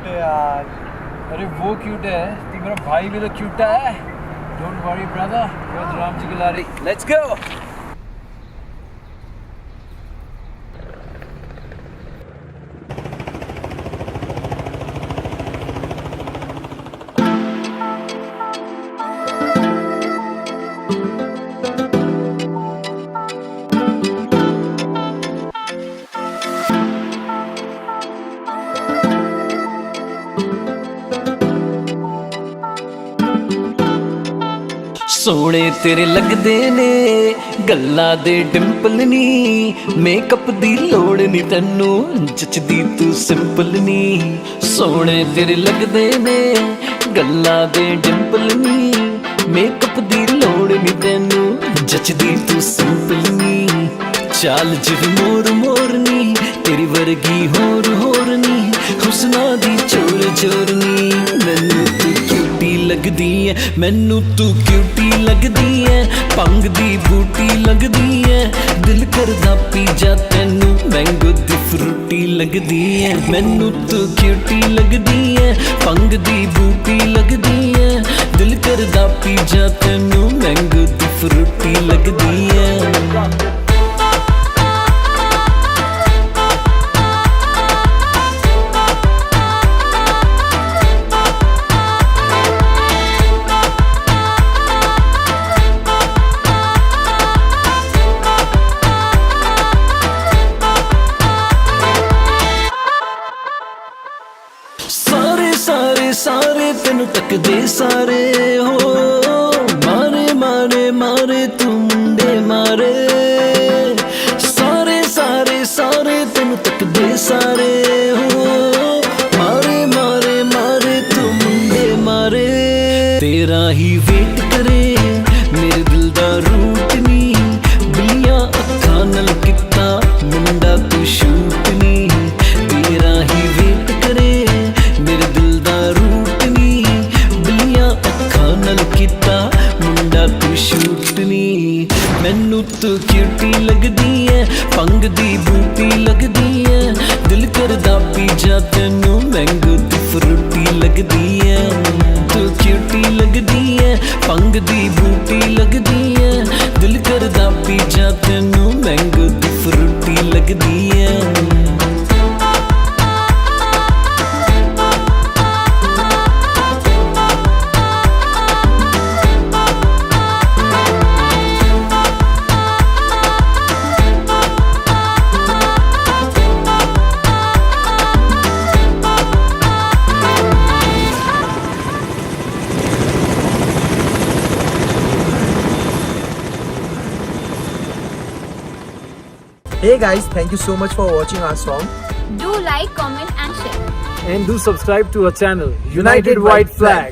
Cute है यार. अरे वो क्यूट है, तो मेरा भाई भी तो क्यूट है. Don't worry brother, Ram ji की लारी. Let's go. ਸੋਹਣੇ ਤੇਰੇ ਲੱਗਦੇ ਨੇ ਗੱਲਾਂ ਦੇ ਡਿੰਪਲ ਨੀ, ਮੇਕਅਪ ਦੀ ਲੋੜ ਨੀ ਤੈਨੂੰ, ਜੱਚਦੀ ਤੂੰ ਸਿੰਪਲ ਨੀ. ਸੋਹਣੇ ਤੇਰੇ ਲੱਗਦੇ ਨੇ ਗੱਲਾਂ ਦੇ ਡਿੰਪਲ ਨੀ, ਮੇਕਅਪ ਦੀ ਲੋੜ ਨੀ ਤੈਨੂੰ, ਜੱਚਦੀ ਤੂੰ ਸਿੰਪਲ ਨੀ. ਚਾਲ ਜਿਵੇਂ ਮੋਰ ਮੋਰਨੀ, ਤੇਰੀ ਵਰਗੀ ਹੋਰ ਹੋਰ ਨੀ, ਹੁਸਨਾ ਦੀ ਚੋਰ ਚੋਰ ਨੀ. ਮੈਨੂੰ ਤੂੰ ਕਿਊਟੀ ਲੱਗਦੀ ਐ, ਮੈਨੂੰ ਤੂੰ ਕਿਊਟੀ ਲੱਗਦੀ ਐ, ਭੰਗ ਦੀ ਬੂਟੀ ਲੱਗਦੀ ਐ, ਦਿਲ ਕਰਦਾ ਪੀ ਜਾ ਤੈਨੂੰ, ਮੈਂਗੋ ਦੀ ਫਰੂਟੀ ਲੱਗਦੀ ਐ. ਮੈਨੂੰ ਤੂੰ ਕਿਊਟੀ ਲੱਗਦੀ ਐ, ਭੰਗ ਦੀ ਬੂਟੀ ਲੱਗਦੀ ਐ, ਦਿਲ ਕਰਦਾ ਪੀ ਜਾ ਤੈਨੂੰ, ਮੈਂਗੋ ਦੀ ਫਰੂਟੀ ਲੱਗਦੀ ਐ. ਸਾਰੇ ਤੈਨੂੰ ਤੱਕਦੇ ਸਾਰੇ ਹੋ, ਮਾਰੇ ਮਾਰੇ ਮਾਰੇ ਤੂੰ ਮੁੰਡੇ ਮਾਰੇ. ਸਾਰੇ ਸਾਰੇ ਸਾਰੇ ਤੈਨੂੰ ਤੱਕਦੇ ਸਾਰੇ ਹੋ, ਮਾਰੇ ਮਾਰੇ ਮਾਰੇ ਤੂੰ ਮੁੰਡੇ ਮਾਰੇ. ਤੇਰਾ ਹੀ ਵੇਟ ਕਰੇ ਮੇਰੇ ਦਿਲ ਦਾ ਰੂਟ ਨੀ, ਬਿੱਲੀਆਂ ਅੱਖਾਂ ਨਾਲ ਕੀਤਾ ਮੁੰਡਾ ਤੂੰ ਸ਼ੂਟ ਨੀ. ਤੇਰਾ ਹੀ ਵੇਟ ਕਰੇ ਮੇਰੇ ਦਿਲ ਦਾ ਰੂਟ ਨੀ, ਬਿੱਲੀਆਂ ਅੱਖਾਂ ਨਾਲ ਕੀਤਾ ਮੁੰਡਾ ਤੂੰ ਸ਼ੂਟ ਨੀ. ਮੈਨੂੰ ਤੂੰ ਕਿਊਟੀ ਲੱਗਦੀ ਐ, ਭੰਗ ਦੀ ਬੂਟੀ ਲੱਗਦੀ ਐ, ਦਿਲ ਕਰਦਾ ਪੀ ਜਾ ਤੈਨੂੰ, ਮੈਂਗੋ ਦੀ ਫਰੂਟੀ ਲੱਗਦੀ ਐ. ਤੂੰ ਕਿਊਟੀ ਲੱਗਦੀ ਐ, ਭੰਗ ਦੀ ਬੂਟੀ ਲੱਗਦੀ ਐ, ਦਿਲ ਕਰਦਾ ਪੀ ਜਾ ਤੈਨੂੰ, ਮੈਂਗੋ ਦੀ ਫਰੂਟੀ ਲੱਗਦੀ ਐ. Hey guys, thank you so much for watching our song. Do like, comment and share. And do subscribe to our channel, United White Flag.